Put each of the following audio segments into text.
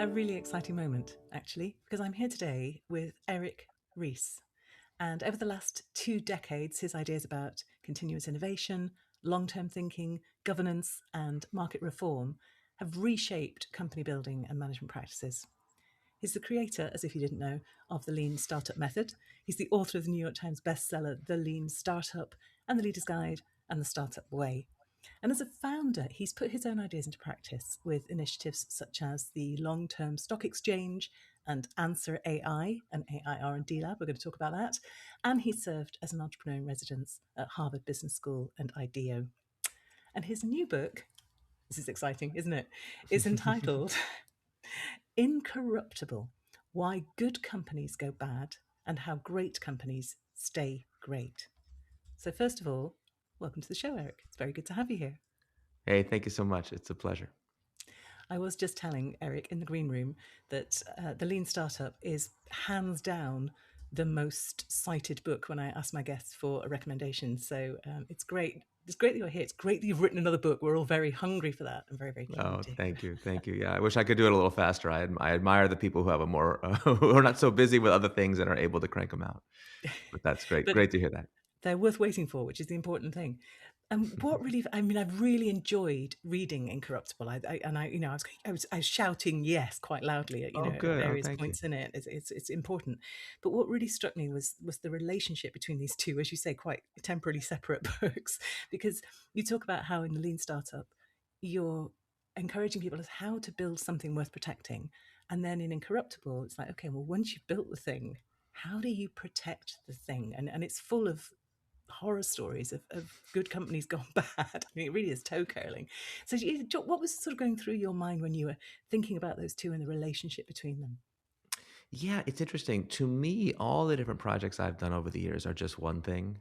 A really exciting moment, actually, because I'm here today with Ries. And over the last 2 decades, his ideas about continuous innovation, long term thinking, governance, and market reform have reshaped company building and management practices. He's the creator, as if you didn't know, of the Lean Startup Method. He's the author of the New York Times bestseller, The Lean Startup, and The Leader's Guide, and The Startup Way. And as a founder, he's put his own ideas into practice with initiatives such as the long-term stock exchange and Answer AI, an AI R&D lab. We're going to talk about that. And he served as an entrepreneur in residence at Harvard Business School and IDEO. And his new book, this is exciting, isn't it? Is entitled Incorruptible: Why Good Companies Go Bad and How Great Companies Stay Great. So first of all, welcome to the show, Eric. It's very good to have you here. Hey, thank you so much. It's a pleasure. I was just telling Eric in the green room that The Lean Startup is hands down the most cited book when I ask my guests for a recommendation. So it's great. It's great that you're here. It's great that you've written another book. We're all very hungry for that and very, very keen Oh, to. thank you. Thank you. Yeah, I wish I could do it a little faster. I admire the people who have a more, who are not so busy with other things and are able to crank them out. But that's great. But Great to hear that. they're worth waiting for, which is the important thing. And what really, I mean, I've really enjoyed reading Incorruptible. I was shouting yes quite loudly at Oh, at good. Oh, various thank you. points in it. It's important. But what really struck me was the relationship between these two, as you say, quite temporally separate books, because you talk about how in the Lean Startup you're encouraging people as how to build something worth protecting, and then in Incorruptible, it's like, okay, well, once you've built the thing, how do you protect the thing? And it's full of horror stories of good companies gone bad. I mean, it really is toe curling. So, what was sort of going through your mind when you were thinking about those two and the relationship between them? Yeah, it's interesting. To me, all the different projects I've done over the years are just one thing.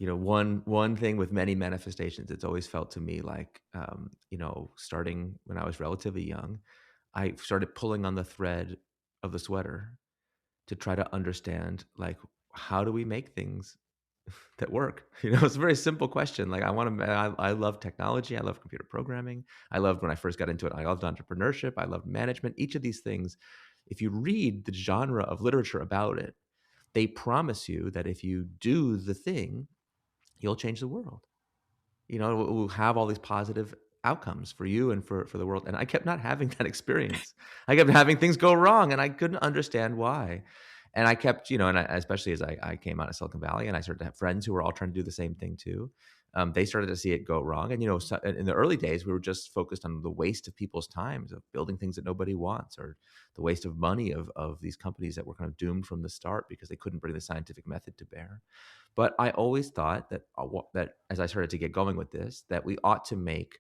One thing with many manifestations. It's always felt to me like, starting when I was relatively young, I started pulling on the thread of the sweater to try to understand, like, how do we make things that work? It's a very simple question. Like, I love technology. I love computer programming. I loved when I first got into it. I loved entrepreneurship. I loved management. Each of these things, if you read the genre of literature about it, they promise you that if you do the thing, you'll change the world. It will have all these positive outcomes for you and for the world. And I kept not having that experience. I kept having things go wrong, and I couldn't understand why. And I kept, especially as I came out of Silicon Valley and I started to have friends who were all trying to do the same thing too. They started to see it go wrong. And, in the early days, we were just focused on the waste of people's times of building things that nobody wants, or the waste of money of these companies that were kind of doomed from the start because they couldn't bring the scientific method to bear. But I always thought that as I started to get going with this, that we ought to make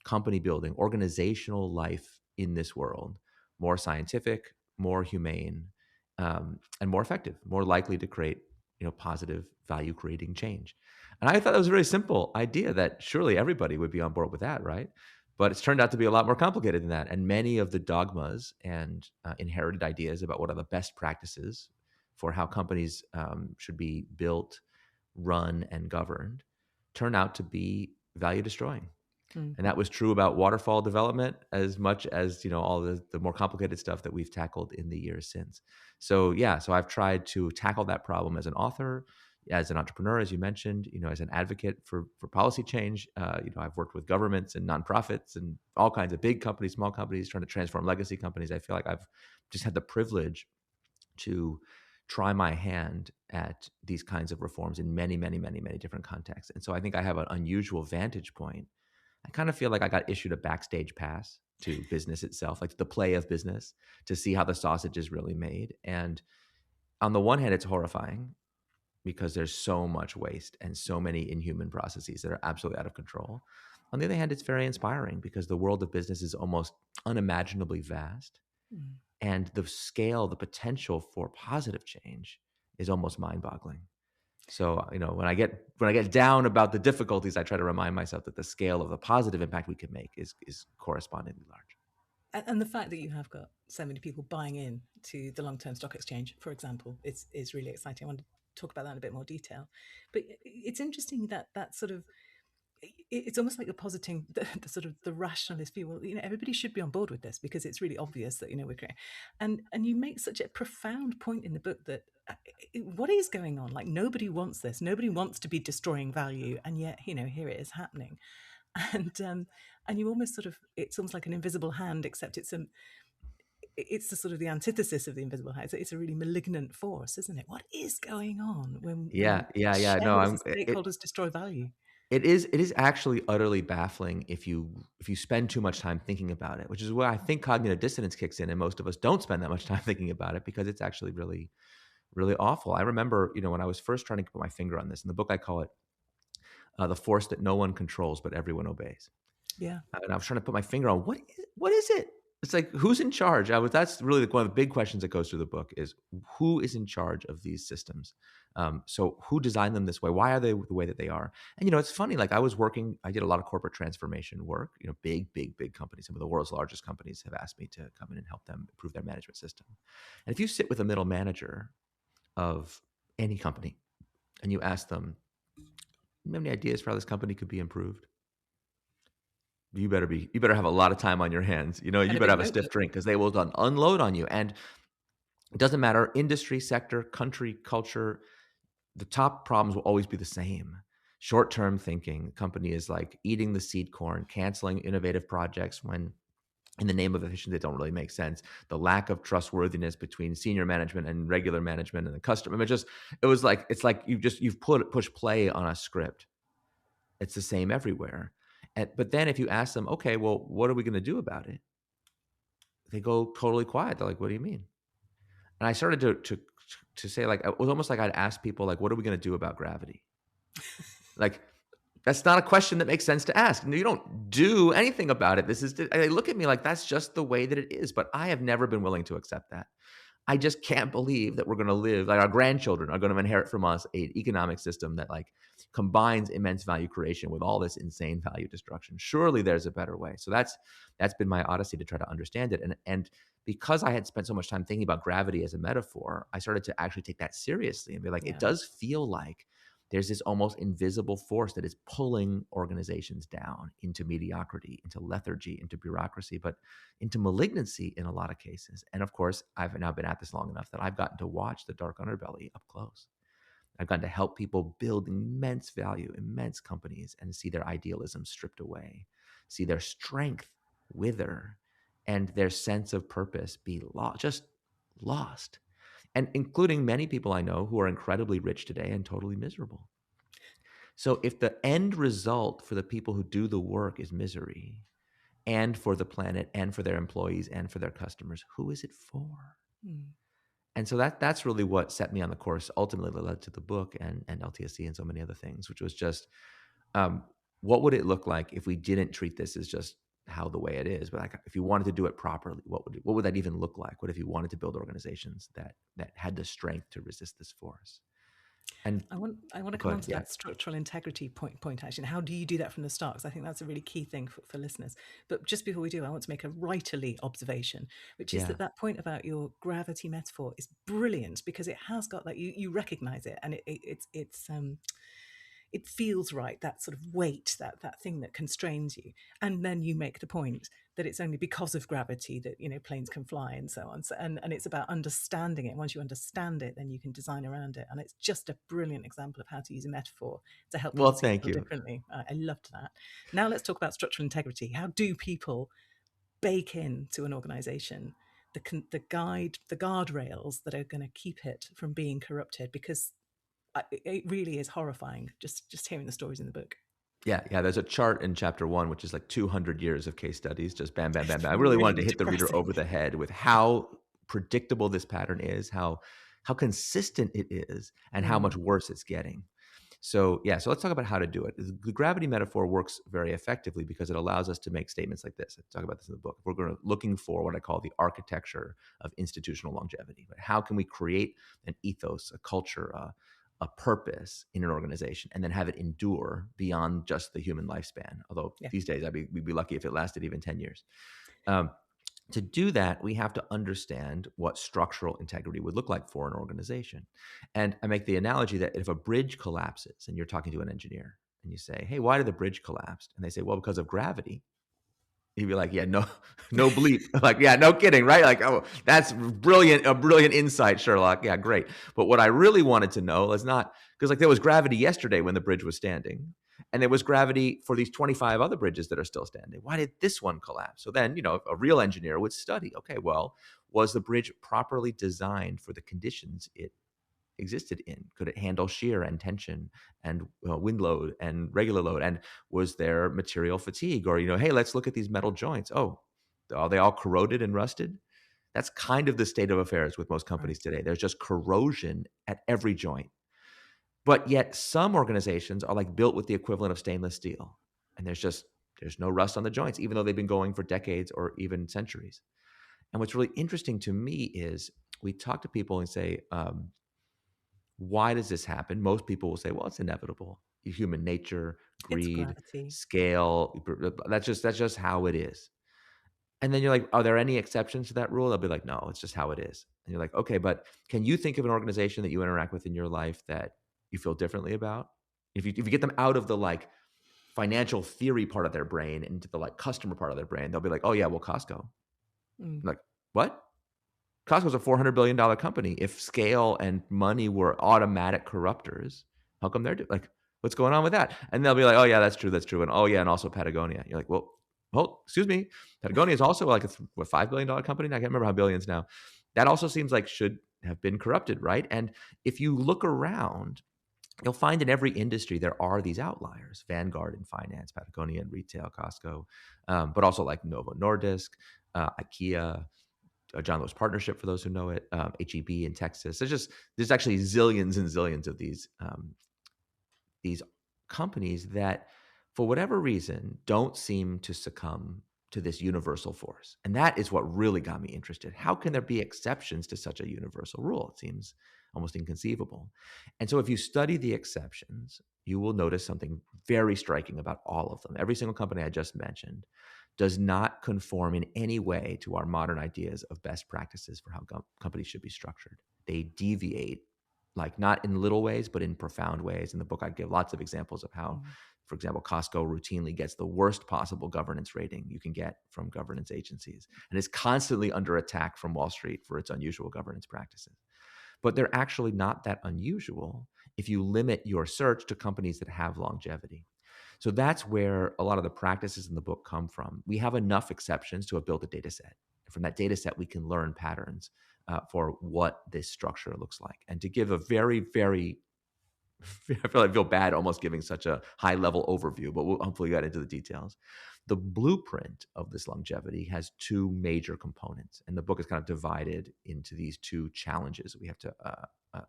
company building, organizational life in this world more scientific, more humane, and more effective, more likely to create positive value creating change. And I thought that was a very simple idea that surely everybody would be on board with that, right? But it's turned out to be a lot more complicated than that. And many of the dogmas and inherited ideas about what are the best practices for how companies should be built, run, and governed turn out to be value destroying. Mm. And that was true about waterfall development as much as all the more complicated stuff that we've tackled in the years since. So yeah, so I've tried to tackle that problem as an author, as an entrepreneur, as you mentioned, as an advocate for policy change. I've worked with governments and nonprofits and all kinds of big companies, small companies, trying to transform legacy companies. I feel like I've just had the privilege to try my hand at these kinds of reforms in many, many, many, many different contexts. And so I think I have an unusual vantage point. I kind of feel like I got issued a backstage pass to business itself, like the play of business, to see how the sausage is really made. And on the one hand, it's horrifying because there's so much waste and so many inhuman processes that are absolutely out of control. On the other hand, it's very inspiring because the world of business is almost unimaginably vast, Mm. and the scale, the potential for positive change is almost mind-boggling. So, when I get down about the difficulties, I try to remind myself that the scale of the positive impact we can make is correspondingly large. And the fact that you have got so many people buying in to the long-term stock exchange, for example, is really exciting. I want to talk about that in a bit more detail. But it's interesting that that sort of it's almost like you're positing the sort of the rationalist view. Well, everybody should be on board with this because it's really obvious that we're creating, and you make such a profound point in the book that what is going on? Like nobody wants this. Nobody wants to be destroying value, and yet here it is happening, and you almost sort of it's almost like an invisible hand, except it's the sort of the antithesis of the invisible hand. It's a really malignant force, isn't it? What is going on when Yeah, yeah, yeah. No, shareholders and stakeholders destroy value? it is actually utterly baffling if you spend too much time thinking about it, which is where I think cognitive dissonance kicks in, and most of us don't spend that much time thinking about it because it's actually really, really awful. I remember, when I was first trying to put my finger on this in the book, I call it the force that no one controls but everyone obeys. Yeah, And I was trying to put my finger on what is it? It's like who's in charge? That's really one of the big questions that goes through the book is who is in charge of these systems. So who designed them this way? Why are they the way that they are? And it's funny. Like I did a lot of corporate transformation work. Big, big, big companies. Some of the world's largest companies have asked me to come in and help them improve their management system. And if you sit with a middle manager of any company and you ask them, "You have any ideas for how this company could be improved?" You better have a lot of time on your hands. You and a better big have a stiff notebook. drink because they will unload on you. And it doesn't matter industry, sector, country, culture. The top problems will always be the same. Short-term thinking. The company is like eating the seed corn, canceling innovative projects when in the name of efficiency that don't really make sense. The lack of trustworthiness between senior management and regular management and the customer. I mean, it's like you've pushed play on a script. It's the same everywhere. But then if you ask them, okay, well, what are we going to do about it? They go totally quiet. They're like, what do you mean? And I started to say, like, it was almost like I'd ask people, like, what are we going to do about gravity? Like, that's not a question that makes sense to ask. You don't do anything about it. They look at me like that's just the way that it is. But I have never been willing to accept that. I just can't believe that we're going to live like our grandchildren are going to inherit from us an economic system that like combines immense value creation with all this insane value destruction. Surely there's a better way. So that's been my odyssey to try to understand it. And because I had spent so much time thinking about gravity as a metaphor, I started to actually take that seriously and be like, it Yeah, does feel like there's this almost invisible force that is pulling organizations down into mediocrity, into lethargy, into bureaucracy, but into malignancy in a lot of cases. And of course, I've now been at this long enough that I've gotten to watch the dark underbelly up close. I've gotten to help people build immense value, immense companies, and see their idealism stripped away, see their strength wither, and their sense of purpose be just lost. And including many people I know who are incredibly rich today and totally miserable. So if the end result for the people who do the work is misery, and for the planet and for their employees and for their customers, who is it for? mm, And so that's really what set me on the course ultimately that led to the book and LTSC and so many other things, which was just um, what would it look like if we didn't treat this as just how the way it is, but like if you wanted to do it properly, what would that even look like? What if you wanted to build organizations that had the strength to resist this force? And I want to go come on ahead. to Yeah. that structural integrity point actually. And how do you do that from the start? Because I think that's a really key thing for listeners. But just before we do, I want to make a writerly observation, which is Yeah. that point about your gravity metaphor is brilliant because it has got that you recognize it, and it feels right, that sort of weight, that thing that constrains you. And then you make the point that it's only because of gravity that planes can fly and so on. So, and it's about understanding it. Once you understand it, then you can design around it. And it's just a brilliant example of how to use a metaphor to help Well, people see the thank world you. differently. I loved that. Now let's talk about structural integrity. How do people bake into an organization the guardrails that are going to keep it from being corrupted? Because it really is horrifying just hearing the stories in the book. Yeah, yeah. There's a chart in chapter one, which is like 200 years of case studies, just bam, bam, bam, It's bam. I really wanted to really hit the reader depressing. over the head with how predictable this pattern is, how consistent it is, and how much Mm, worse it's getting. So yeah, so let's talk about how to do it. The gravity metaphor works very effectively because it allows us to make statements like this. I talk about this in the book. We're looking for what I call the architecture of institutional longevity. Right? How can we create an ethos, a culture, a purpose in an organization, and then have it endure beyond just the human lifespan? Although yeah. these days we'd be lucky if it lasted even 10 years. Um, to do that, we have to understand what structural integrity would look like for an organization. And I make the analogy that if a bridge collapses and you're talking to an engineer and you say, hey, why did the bridge collapse? And they say, well, because of gravity. He'd be like, yeah, no, no bleep. Like, yeah, no kidding, right? Like, oh, that's brilliant, a brilliant insight, Sherlock. Yeah, great. But what I really wanted to know is not because like there was gravity yesterday when the bridge was standing, and there was gravity for these 25 other bridges that are still standing. Why did this one collapse? So then, a real engineer would study, okay, well, was the bridge properly designed for the conditions it existed in? Could it handle shear and tension and wind load and regular load? And was there material fatigue? Or, hey, let's look at these metal joints. Oh, are they all corroded and rusted? That's kind of the state of affairs with most companies Right. today. There's just corrosion at every joint. But yet some organizations are like built with the equivalent of stainless steel. And there's no rust on the joints, even though they've been going for decades or even centuries. And what's really interesting to me is we talk to people and say, why does this happen? Most people will say, well, it's inevitable. Human nature, It's greed, gravity. scale. That's just how it is. And then you're like, are there any exceptions to that rule? They'll be like, no, it's just how it is. And you're like, okay, but can you think of an organization that you interact with in your life that you feel differently about? If you get them out of the like financial theory part of their brain into the like customer part of their brain, they'll be like, oh yeah, well, Costco. I'm Mm. like, what? Costco's a $400 billion company. If scale and money were automatic corruptors, how come they're like, what's going on with that? And they'll be like, oh yeah, that's true, that's true, and oh yeah, and also Patagonia. You're like, well, excuse me, Patagonia is also like a $5 billion company. I can't remember how billions now. That also seems like should have been corrupted, right? And if you look around, you'll find in every industry there are these outliers: Vanguard in finance, Patagonia in retail, Costco, but also like Novo Nordisk, IKEA, John Lewis Partnership, for those who know it, HEB in Texas. There's actually zillions and zillions of these companies that, for whatever reason, don't seem to succumb to this universal force. And that is what really got me interested. How can there be exceptions to such a universal rule? It seems almost inconceivable. And so if you study the exceptions, you will notice something very striking about all of them. Every single company I just mentioned does not conform in any way to our modern ideas of best practices for how companies should be structured. They deviate, like not in little ways, but in profound ways. In the book, I give lots of examples of how, Mm. for example, Costco routinely gets the worst possible governance rating you can get from governance agencies and is constantly under attack from Wall Street for its unusual governance practices. But they're actually not that unusual if you limit your search to companies that have longevity. So that's where a lot of the practices in the book come from. We have enough exceptions to have built a data set. And from that data set, we can learn patterns for what this structure looks like. And to give a very, very, I feel bad almost giving such a high level overview, but we'll hopefully get into the details. The blueprint of this longevity has two major components, and the book is kind of divided into these two challenges we have to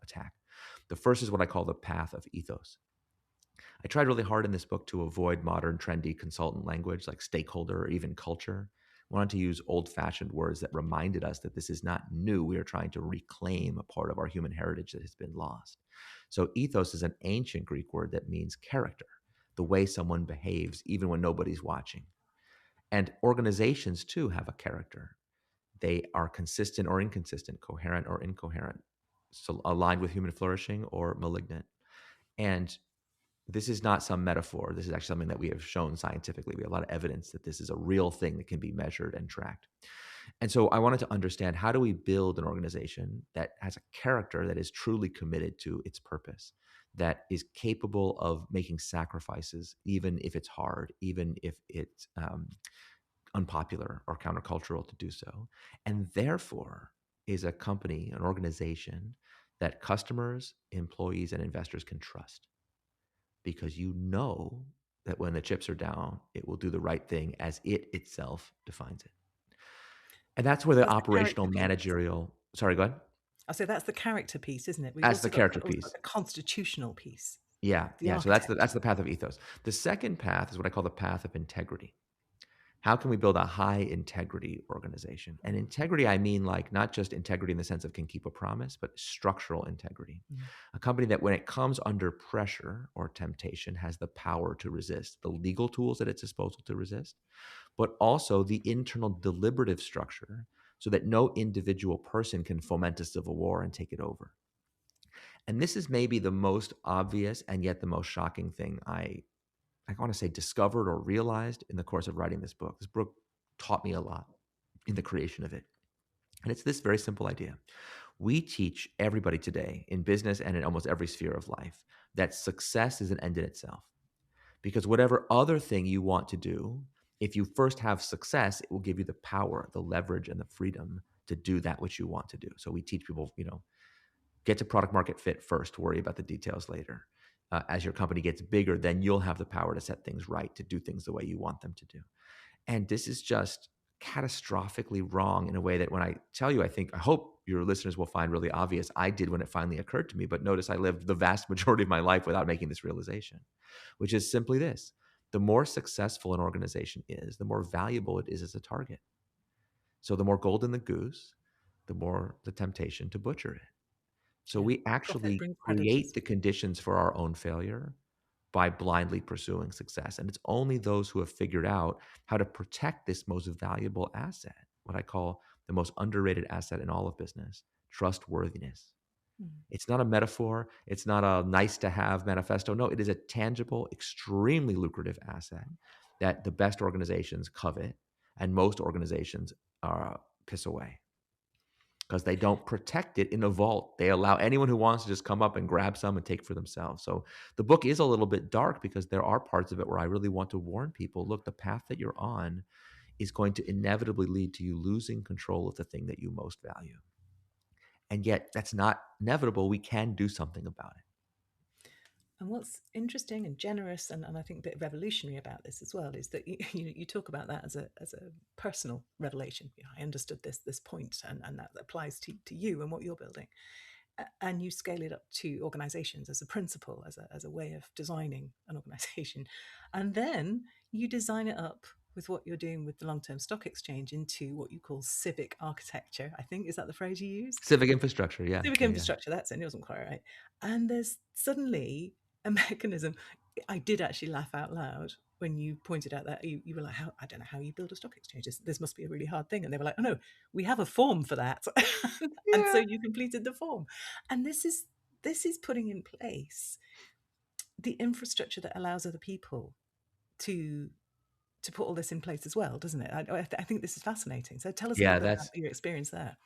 attack. The first is what I call the path of ethos. I tried really hard in this book to avoid modern trendy consultant language like stakeholder or even culture. I wanted to use old fashioned words that reminded us that this is not new. We are trying to reclaim a part of our human heritage that has been lost. So, ethos is an ancient Greek word that means character, the way someone behaves even when nobody's watching. And organizations too have a character. They are consistent or inconsistent, coherent or incoherent, so aligned with human flourishing or malignant. And this is not some metaphor. This is actually something that we have shown scientifically. We have a lot of evidence that this is a real thing that can be measured and tracked. And so I wanted to understand, how do we build an organization that has a character that is truly committed to its purpose, that is capable of making sacrifices, even if it's hard, even if it's unpopular or countercultural to do so, and therefore is a company, an organization that customers, employees, and investors can trust, because you know that when the chips are down, it will do the right thing as it itself defines it. And that's where So the that's the operational character piece. managerial, sorry, go ahead. I say that's the character piece, isn't it? We've That's the also got character also got piece. the constitutional piece, Yeah, the yeah. So that's architecture. the path of ethos. The second path is what I call the path of integrity. How can we build a high integrity organization? And integrity, I mean like not just integrity in the sense of can keep a promise, but structural integrity. Mm. A company that when it comes under pressure or temptation has the power to resist, the legal tools at its disposal to resist, but also the internal deliberative structure so that no individual person can foment a civil war and take it over. And this is maybe the most obvious and yet the most shocking thing I I want to say discovered or realized in the course of writing this book. This book taught me a lot in the creation of it. And it's this very simple idea. We teach everybody today in business and in almost every sphere of life that success is an end in itself. Because whatever other thing you want to do, if you first have success, it will give you the power, the leverage, and the freedom to do that which you want to do. So we teach people, get to product market fit first, worry about the details later. As your company gets bigger, then you'll have the power to set things right, to do things the way you want them to do. And this is just catastrophically wrong in a way that when I tell you, I hope your listeners will find really obvious. I did when it finally occurred to me, but notice I lived the vast majority of my life without making this realization, which is simply this. The more successful an organization is, the more valuable it is as a target. So the more golden the goose, the more the temptation to butcher it. So Yeah. we Profit actually brings create predators. the conditions for our own failure by blindly pursuing success. And it's only those who have figured out how to protect this most valuable asset, what I call the most underrated asset in all of business, trustworthiness. Mm. It's not a metaphor. It's not a nice to have manifesto. No, it is a tangible, extremely lucrative asset that the best organizations covet and most organizations piss away because they don't protect it in a vault. They allow anyone who wants to just come up and grab some and take for themselves. So the book is a little bit dark because there are parts of it where I really want to warn people, look, the path that you're on is going to inevitably lead to you losing control of the thing that you most value. And yet that's not inevitable. We can do something about it. And what's interesting and generous, and I think a bit revolutionary about this as well, is that you talk about that as a personal revelation. I understood this point, and that applies to you and what you're building. And you scale it up to organizations as a principle, as a way of designing an organization. And then you design it up with what you're doing with the long-term stock exchange into what you call civic architecture. I think, is that the phrase you used? Civic infrastructure. Yeah. Civic Yeah. Yeah. infrastructure, that's it. It wasn't quite right. And there's suddenly a mechanism. I did actually laugh out loud when you pointed out that you were like, how, I don't know how you build a stock exchange. This must be a really hard thing. And they were like, oh no, we have a form for that. And so Yeah. you completed the form. And this is putting in place the infrastructure that allows other people to to put all this in place as well, doesn't it? I think this is fascinating. So tell us a little Yeah. bit about That's your experience there.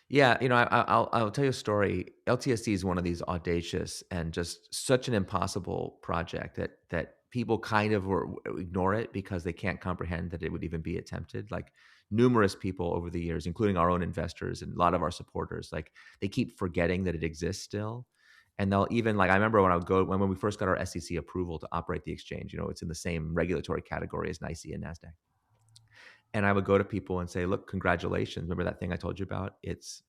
Yeah, I'll tell you a story. LTSC is one of these audacious and just such an impossible project that people kind of ignore it because they can't comprehend that it would even be attempted. Like numerous people over the years, including our own investors and a lot of our supporters, like they keep forgetting that it exists still. And they'll even like I remember when I would go when we first got our SEC approval to operate the exchange. It's in the same regulatory category as NYSE and Nasdaq. And I would go to people and say, "Look, congratulations! Remember that thing I told you about? It's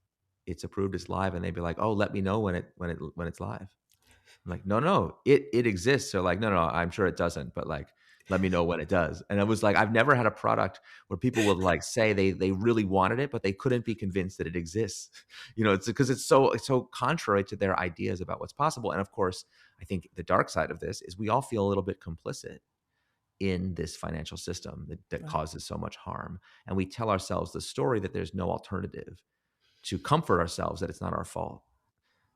approved. It's live." And they'd be like, "Oh, let me know when it's live." I'm like, "No, no, it exists." They're like, "No, no, I'm sure it doesn't, but like, let me know when it does." And it was like, I've never had a product where people would like say they really wanted it, but they couldn't be convinced that it exists. It's because it's so contrary to their ideas about what's possible. And of course, I think the dark side of this is we all feel a little bit complicit in this financial system that Right. causes so much harm. And we tell ourselves the story that there's no alternative to comfort ourselves that it's not our fault.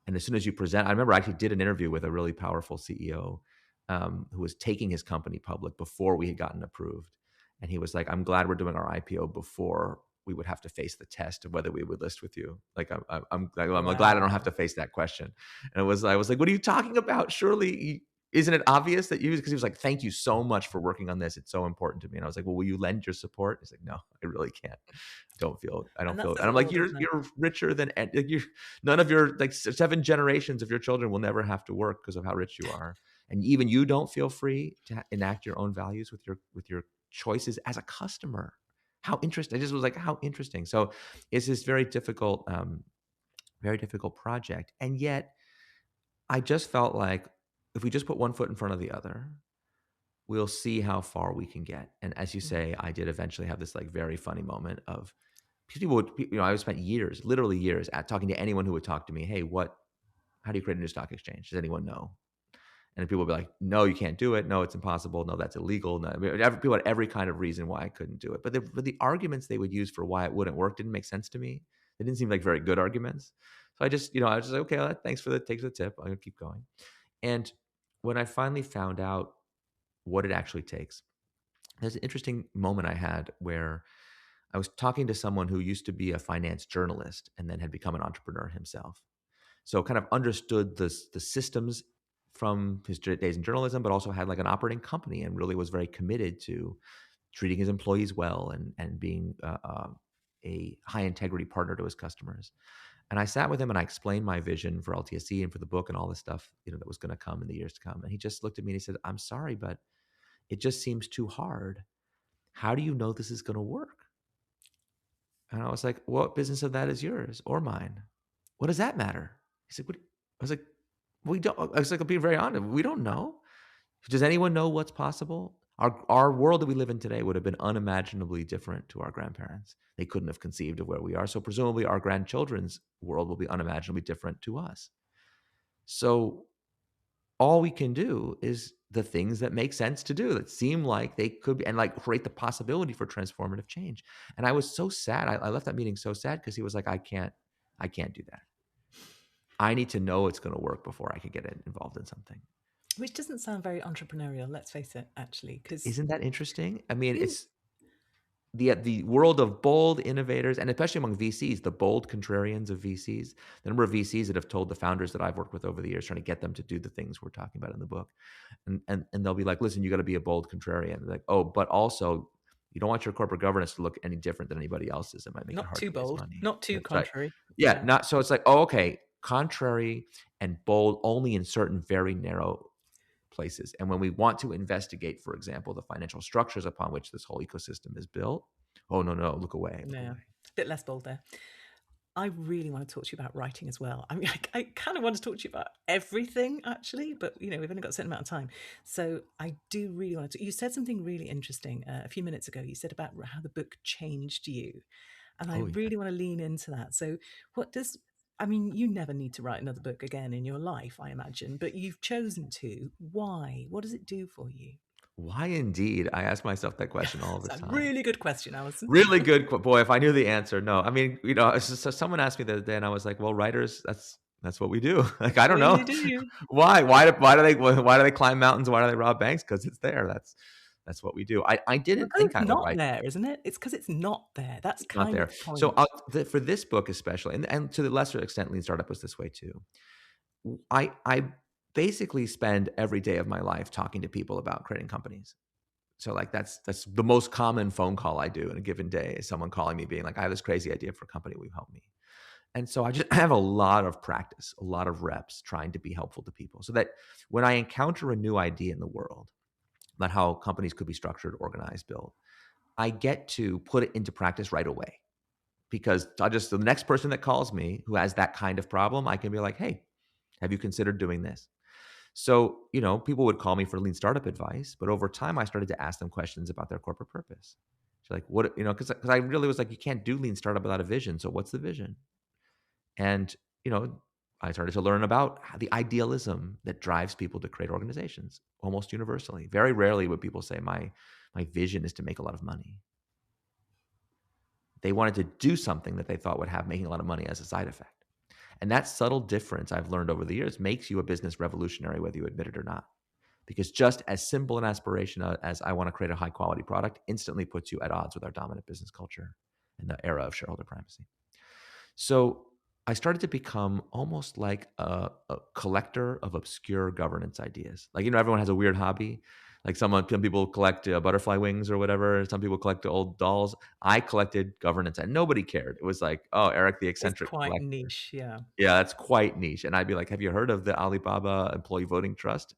And as soon as you present, I remember I actually did an interview with a really powerful CEO who was taking his company public before we had gotten approved. And he was like, "I'm glad we're doing our IPO before we would have to face the test of whether we would list with you. Like, I'm glad I don't have Wow. to face that question." And I was like, "What are you talking about? Surely, isn't it obvious that you?" Because he was like, "Thank you so much for working on this. It's so important to me." And I was like, "Well, will you lend your support?" He's like, "No, I really can't. I don't And feel." that And says I'm it like, all, "You're doesn't it? you're richer than like, you none of your like 7 generations of your children will never have to work because of how rich you are, and even you don't feel free to enact your own values with your choices as a customer. How interesting!" I just was like, "How interesting." So it's this very difficult project, and yet I just felt like if we just put one foot in front of the other, we'll see how far we can get. And as you Mm. say, I did eventually have this like very funny moment of people would, I spent years, literally years, at talking to anyone who would talk to me. "Hey, how do you create a new stock exchange? Does anyone know?" And people would be like, "No, you can't do it. No, it's impossible. No, that's illegal." No, I mean, people had every kind of reason why I couldn't do it. But the arguments they would use for why it wouldn't work didn't make sense to me. They didn't seem like very good arguments. So I was just like, "Okay, thanks for the tip. I'm gonna keep going." And when I finally found out what it actually takes. There's an interesting moment I had where I was talking to someone who used to be a finance journalist and then had become an entrepreneur himself. So kind of understood the systems from his days in journalism, but also had like an operating company and really was very committed to treating his employees well and being a high integrity partner to his customers. And I sat with him and I explained my vision for LTSC and for the book and all this stuff, that was going to come in the years to come. And he just looked at me and he said, "I'm sorry, but it just seems too hard. How do you know this is going to work?" And I was like, "What business of that is yours or mine? What does that matter?" He said, "What?" I was like, "We don't." I was like, "I'll be very honest. We don't know. Does anyone know what's possible?" Our world that we live in today would have been unimaginably different to our grandparents. They couldn't have conceived of where we are. So presumably our grandchildren's world will be unimaginably different to us. So all we can do is the things that make sense to do, that seem like they could be, and like create the possibility for transformative change. And I was so sad. I left that meeting so sad because he was like, I can't do that. I need to know it's going to work before I can get involved in something. Which doesn't sound very entrepreneurial, let's face it, actually, because Isn't that interesting? I mean, it's the world of bold innovators, and especially among VCs, the bold contrarians of VCs. The number of VCs that have told the founders that I've worked with over the years, trying to get them to do the things we're talking about in the book, and they'll be like, "Listen, you got to be a bold contrarian." They're like, "Oh, but also, you don't want your corporate governance to look any different than anybody else's. It might make it not hard too to raise bold, money." not too That's right. contrary. Yeah, Yeah. not so. It's like, oh, okay, contrary and bold only in certain very narrow places. And when we want to investigate, for example, the financial structures upon which this whole ecosystem is built, oh no, no, look away, look Yeah. away. A bit less bold there. I really want to talk to you about writing as well. I mean, I kind of want to talk to you about everything, actually, but we've only got a certain amount of time. So I do really want to. You said something really interesting a few minutes ago. You said about how the book changed you, and I Oh yeah. really want to lean into that. So, what does I mean, you never need to write another book again in your life, I imagine, but you've chosen to. Why? What does it do for you? Why indeed? I ask myself that question all It's the a time. really good question, Alison. Really good. Boy, if I knew the answer, no. I mean, so someone asked me the other day, and I was like, "Well, writers, that's what we do." Like, I That's don't what know you do. why. Why do they climb mountains? Why do they rob banks? Because it's there. That's what we do. I didn't Because think it's I would not write. there, isn't it? It's because it's not there. That's It's not kind of there. the So point. for this book especially, and to the lesser extent, Lean Startup was this way too. I basically spend every day of my life talking to people about creating companies. So like that's the most common phone call I do in a given day is someone calling me being like, "I have this crazy idea for a company. Will you help me?" And so I have a lot of practice, a lot of reps trying to be helpful to people so that when I encounter a new idea in the world about how companies could be structured, organized, built, I get to put it into practice right away. Because the next person that calls me who has that kind of problem, I can be like, "Hey, have you considered doing this?" So, people would call me for lean startup advice, but over time I started to ask them questions about their corporate purpose. So like, because I really was like, you can't do lean startup without a vision. So what's the vision? And, I started to learn about the idealism that drives people to create organizations almost universally. Very rarely would people say, my vision is to make a lot of money. They wanted to do something that they thought would have making a lot of money as a side effect. And that subtle difference I've learned over the years makes you a business revolutionary, whether you admit it or not. Because just as simple an aspiration as I want to create a high quality product instantly puts you at odds with our dominant business culture in the era of shareholder primacy. So I started to become almost like a collector of obscure governance ideas. Like, everyone has a weird hobby. Like some people collect butterfly wings or whatever. Some people collect old dolls. I collected governance and nobody cared. It was like, oh, Eric, the It's eccentric quite collector. niche, yeah. Yeah, that's quite niche. And I'd be like, have you heard of the Alibaba Employee Voting Trust?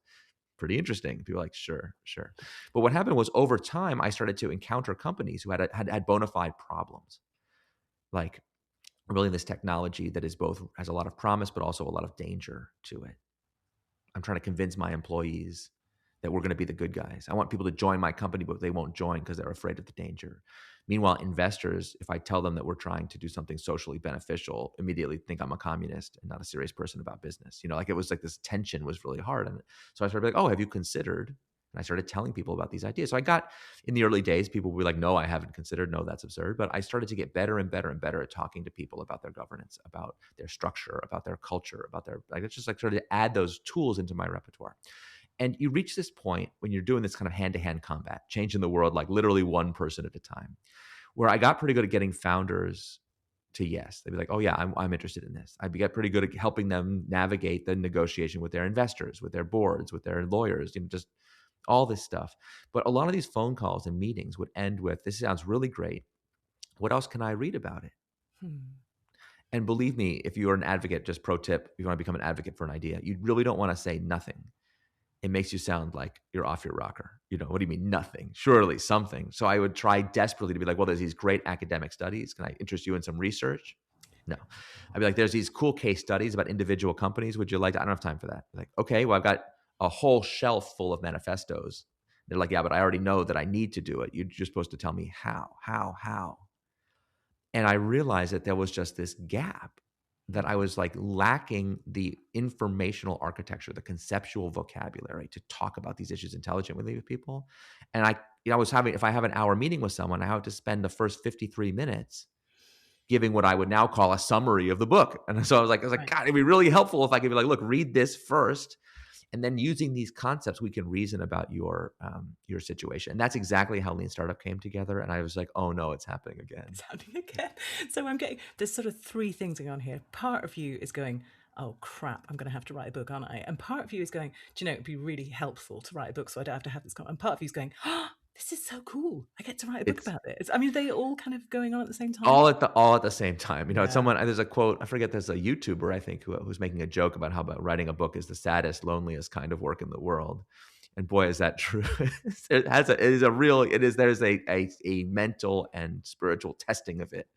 Pretty interesting. People are like, sure, sure. But what happened was over time, I started to encounter companies who had bona fide problems. Like really this technology that is both has a lot of promise, but also a lot of danger to it. I'm trying to convince my employees that we're going to be the good guys. I want people to join my company, but they won't join because they're afraid of the danger. Meanwhile, investors, if I tell them that we're trying to do something socially beneficial, immediately think I'm a communist and not a serious person about business. Like it was like this tension was really hard. And so I started like, oh, have you considered? And I started telling people about these ideas. So I got in the early days, people would be like, no, I haven't considered. No, that's absurd. But I started to get better and better and better at talking to people about their governance, about their structure, about their culture, about their, like, it's just like started to add those tools into my repertoire. And you reach this point when you're doing this kind of hand-to-hand combat, changing the world like literally one person at a time, where I got pretty good at getting founders to yes. They'd be like, oh yeah, I'm interested in this. I'd get pretty good at helping them navigate the negotiation with their investors, with their boards, with their lawyers, just all this stuff. But a lot of these phone calls and meetings would end with, this sounds really great. What else can I read about it? Hmm. And believe me, if you're an advocate, just pro tip, if you want to become an advocate for an idea, you really don't want to say nothing. It makes you sound like you're off your rocker. What do you mean nothing? Surely something. So I would try desperately to be like, well, there's these great academic studies. Can I interest you in some research? No. I'd be like, there's these cool case studies about individual companies. Would you like to? I don't have time for that. Like, okay, well, I've got a whole shelf full of manifestos. They're like, yeah, but I already know that I need to do it. You're just supposed to tell me how. And I realized that there was just this gap, that I was like lacking the informational architecture, the conceptual vocabulary to talk about these issues intelligently with people. And I was having, if I have an hour meeting with someone, I have to spend the first 53 minutes giving what I would now call a summary of the book. And so I was like, Right. God, it'd be really helpful if I could be like, look, read this first. And then using these concepts, we can reason about your situation. And that's exactly how Lean Startup came together. And I was like, oh no, it's happening again. It's happening again. So I'm getting, there's sort of three things going on here. Part of you is going, oh crap, I'm going to have to write a book, aren't I? And part of you is going, do you know, it'd be really helpful to write a book so I don't have to have this. And part of you is going, oh, this is so cool. I get to write a book It's about this. I mean, they all kind of going on at the same time. all at the same time. It's Yeah. someone. There's a quote. I forget. There's a YouTuber I think who's making a joke about how about writing a book is the saddest, loneliest kind of work in the world. And boy, is that true. There's a mental and spiritual testing of it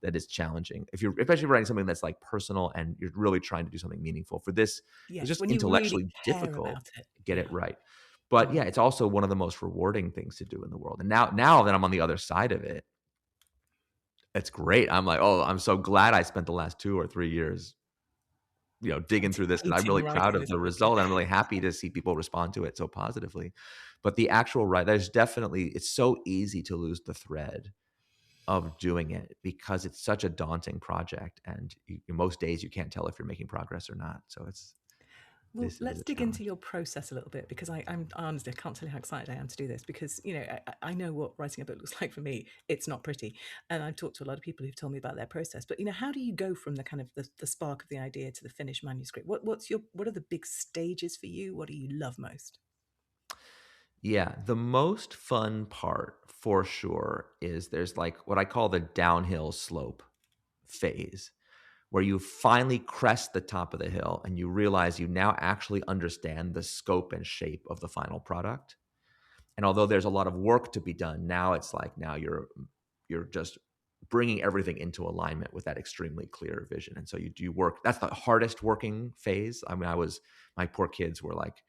that is challenging. If you're especially writing something that's like personal and you're really trying to do something meaningful. For this, it was Yes. just When you really intellectually care difficult about it. to get Yeah. it right. But Mm. yeah, it's also one of the most rewarding things to do in the world. And now that I'm on the other side of it, it's great. I'm like, oh, I'm so glad I spent the last 2 or 3 years, digging through this, because I'm Anticipating really proud writing of this the book. Yeah. result. And I'm really happy to see people respond to it so positively. But the actual there's definitely, it's so easy to lose the thread of doing it because it's such a daunting project. And most days you can't tell if you're making progress or not. So Well, this is let's a dig into challenge. your process a little bit because I'm honestly, I can't tell you how excited I am to do this because, I know what writing a book looks like for me. It's not pretty. And I've talked to a lot of people who've told me about their process. But, how do you go from the kind of the spark of the idea to the finished manuscript? What are the big stages for you? What do you love most? Yeah, the most fun part for sure is there's like what I call the downhill slope phase, where you finally crest the top of the hill and you realize you now actually understand the scope and shape of the final product. And although there's a lot of work to be done, now it's like now you're just bringing everything into alignment with that extremely clear vision. And so you do work. That's the hardest working phase. I mean, my poor kids were like,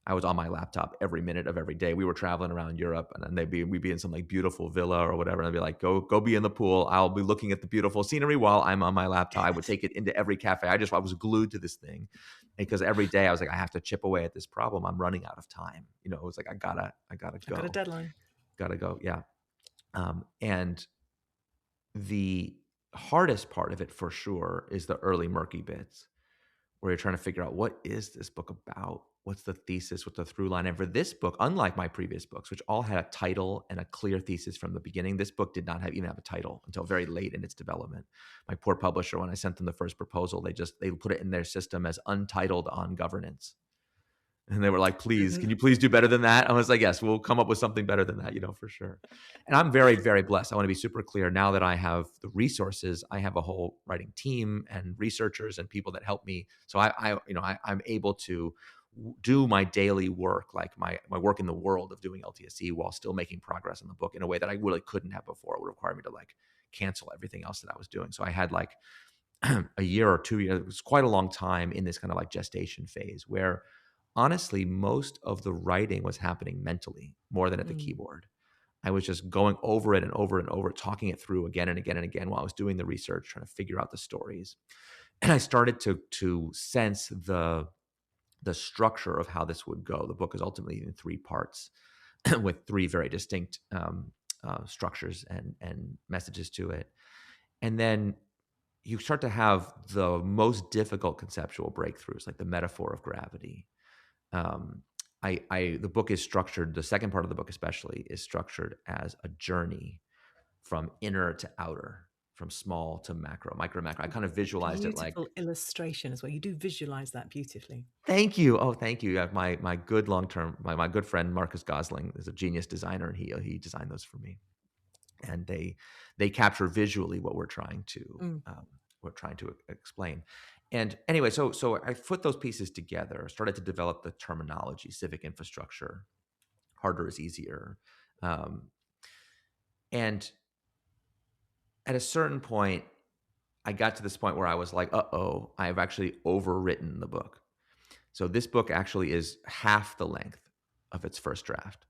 I was on my laptop every minute of every day. We were traveling around Europe, and then we'd be in some like beautiful villa or whatever. And I'd be like, go be in the pool. I'll be looking at the beautiful scenery while I'm on my laptop. I would take it into every cafe. I was glued to this thing because every day I was like, I have to chip away at this problem. I'm running out of time. It was like, I gotta I've got a go, deadline. gotta go. Yeah. And the hardest part of it for sure is the early murky bits where you're trying to figure out, what is this book about? What's the thesis? What's the through line? And for this book, unlike my previous books, which all had a title and a clear thesis from the beginning, this book did not even have a title until very late in its development. My poor publisher, when I sent them the first proposal, they put it in their system as untitled on governance. And they were like, please, can you please do better than that? I was like, yes, we'll come up with something better than that, for sure. And I'm very, very blessed. I want to be super clear. Now that I have the resources, I have a whole writing team and researchers and people that help me. So I'm able to do my daily work, like my work in the world of doing LTSC, while still making progress on the book in a way that I really couldn't have before. It would require me to like cancel everything else that I was doing. So I had like a year or 2 years. It was quite a long time in this kind of like gestation phase where honestly, most of the writing was happening mentally more than at the Mm. keyboard. I was just going over it and over and over, talking it through again and again and again while I was doing the research, trying to figure out the stories. And I started to sense the structure of how this would go. The book is ultimately in 3 parts with 3 very distinct structures and messages to it. And then you start to have the most difficult conceptual breakthroughs, like the metaphor of gravity, um, the book is structured, the second part of the book especially is structured as a journey from inner to outer, from small to macro, micro, macro. I kind of visualized it like, Beautiful illustration as well. You do visualize that beautifully. thank you. Oh, thank you. Yeah, my good long-term, my good friend Marcus Gosling is a genius designer, and he designed those for me. And they capture visually what Mm, we're trying to explain. And anyway, so I put those pieces together, started to develop the terminology, civic infrastructure, harder is easier. Um, and at a certain point, I got to this point where I was like, uh-oh, I've actually overwritten the book. So this book actually is half the length of its first draft.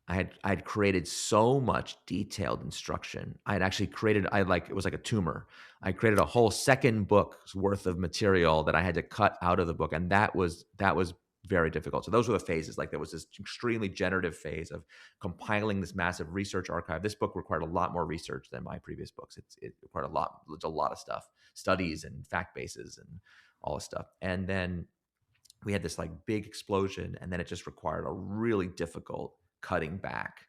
I had created so much detailed instruction. I had actually created, it was like a tumor. I created a whole second book's worth of material that I had to cut out of the book. And that was very difficult. So those were the phases. Like there was this extremely generative phase of compiling this massive research archive. This book required a lot more research than my previous books. It required a lot of stuff, studies and fact bases and all this stuff. And then we had this like big explosion, and then it just required a really difficult cutting back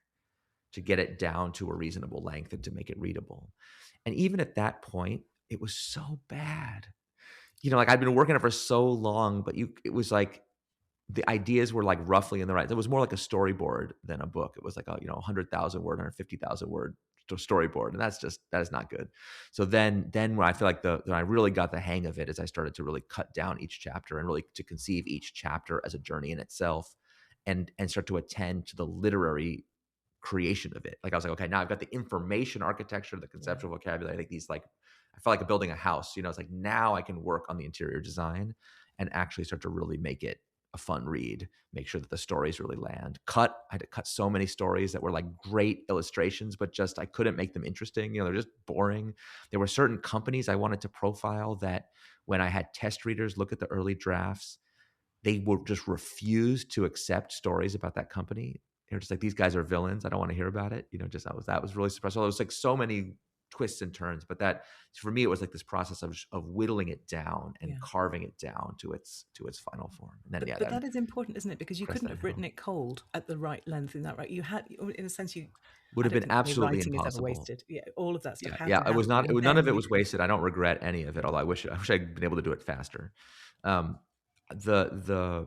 to get it down to a reasonable length and to make it readable. And even at that point, it was so bad. Like I'd been working on it for so long, but it was like the ideas were like roughly in the right. It was more like a storyboard than a book. It was like a 100,000 word, 150,000 word storyboard, and that is not good. So then when I feel like when I really got the hang of it, is I started to really cut down each chapter and really to conceive each chapter as a journey in itself, and start to attend to the literary creation of it. Like I was like, okay, now I've got the information architecture, the yeah. conceptual vocabulary, like these like I felt like building a house. It's like now I can work on the interior design and actually start to really make it a fun read, make sure that the stories really land. I had to cut so many stories that were like great illustrations, but just I couldn't make them interesting. They're just boring. There were certain companies I wanted to profile that when I had test readers look at the early drafts, they would just refuse to accept stories about that company. They're just like, these guys are villains. I don't want to hear about it. Just that was really surprising. It was like so many twists and turns, but that for me, it was like this process of whittling it down and Yeah. carving it down to its final form. And then But that is important, isn't it? Because you press couldn't that have into written it cold at the right length in that right. You had, in a sense, would I have don't been think any absolutely writing is ever impossible. wasted. Yeah, all of that stuff Yeah, had yeah. to It was happen, not. and None of then it you was could. wasted. I don't regret any of it. Although I wish I'd been able to do it faster. Um, the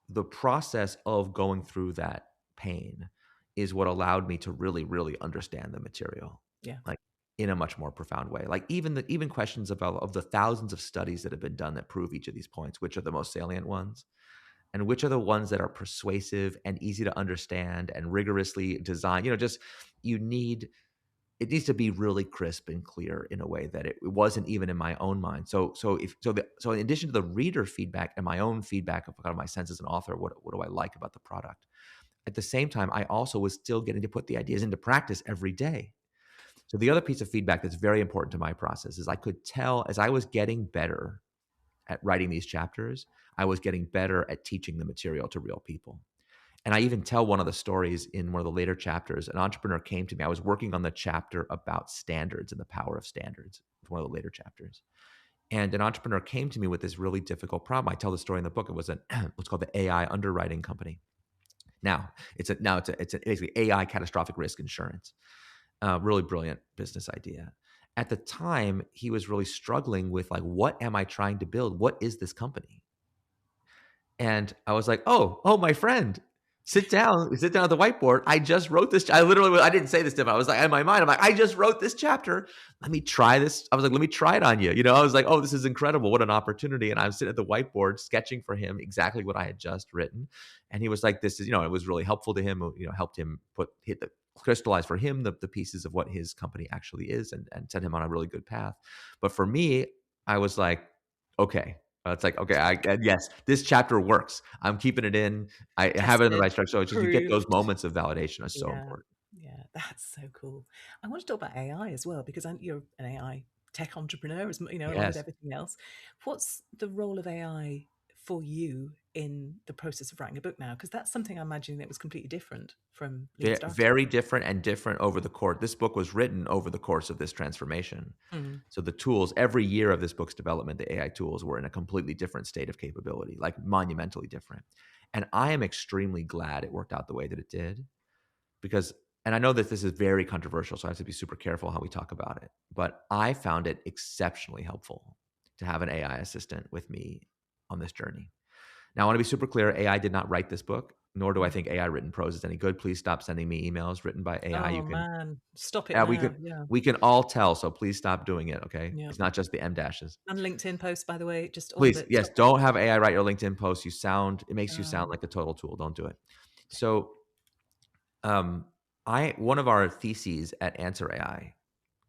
the process of going through that pain is what allowed me to really, really understand the material, Yeah, like in a much more profound way. Like even questions of the thousands of studies that have been done that prove each of these points, which are the most salient ones, and which are the ones that are persuasive and easy to understand and rigorously designed. Just you need it needs to be really crisp and clear in a way that it wasn't even in my own mind. So in addition to the reader feedback and my own feedback of kind of my sense as an author, what do I like about the product? At the same time, I also was still getting to put the ideas into practice every day. So the other piece of feedback that's very important to my process is I could tell as I was getting better at writing these chapters, I was getting better at teaching the material to real people. And I even tell one of the stories in one of the later chapters. An entrepreneur came to me. I was working on the chapter about standards and the power of standards. It's one of the later chapters. And an entrepreneur came to me with this really difficult problem. I tell the story in the book. It was what's called the AI underwriting company. Now it's basically AI catastrophic risk insurance. Really brilliant business idea. At the time, he was really struggling with like, what am I trying to build? What is this company? And I was like, oh, my friend, sit down at the whiteboard. I just wrote this. I didn't say this to him. I was like, in my mind, I'm like, I just wrote this chapter. Let me try this. I was like, let me try it on you. I was like, oh, this is incredible. What an opportunity. And I'm sitting at the whiteboard sketching for him exactly what I had just written. And he was like, this is, it was really helpful to him, helped him crystallize for him the pieces of what his company actually is and set him on a really good path. But for me, I was like, okay, it's like, okay, yes, this chapter works. I'm keeping it in. I have it in the tested, right structure. So it's just you get those proved. moments of validation are so Yeah, important. yeah, that's so cool. I want to talk about AI as well because you're an AI tech entrepreneur, along with Yes. everything else. What's the role of AI for you in the process of writing a book now? Because that's something I imagine that was completely different from lean startup. Very different and different over the course. This book was written over the course of this transformation. Mm, So the tools, every year of this book's development, the AI tools were in a completely different state of capability, like monumentally different. And I am extremely glad it worked out the way that it did because, and I know that this is very controversial, so I have to be super careful how we talk about it, but I found it exceptionally helpful to have an AI assistant with me on this journey. Now, I want to be super clear. AI did not write this book, nor do I Mm. think AI written prose is any good. Please stop sending me emails written by AI. Oh You can, man, stop it yeah, now. Yeah, we can all tell. So please stop doing it. Okay, yeah. it's not just the M dashes. And LinkedIn posts, by the way, just all of Please, it. yes, Stop it. don't have AI write your LinkedIn post. It makes you sound Oh, like a total tool. Don't do it. So, um, one of our theses at Answer AI,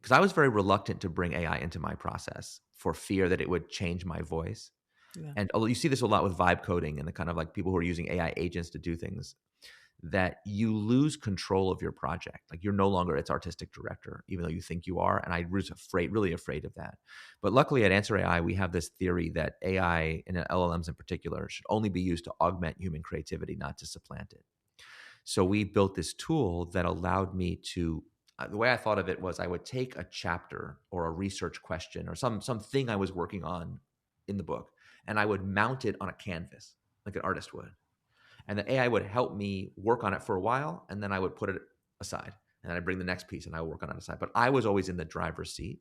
because I was very reluctant to bring AI into my process for fear that it would change my voice. yeah. And although you see this a lot with vibe coding and the kind of like people who are using AI agents to do things, that you lose control of your project. Like you're no longer its artistic director, even though you think you are. And I was afraid, really afraid of that. But luckily at Answer AI, we have this theory that AI and LLMs in particular should only be used to augment human creativity, not to supplant it. So we built this tool that allowed me to. The way I thought of it was I would take a chapter or a research question or something I was working on in the book, and I would mount it on a canvas like an artist would, and the AI would help me work on it for a while, and then I would put it aside, and then I'd bring the next piece and I would work on it aside. But I was always in the driver's seat.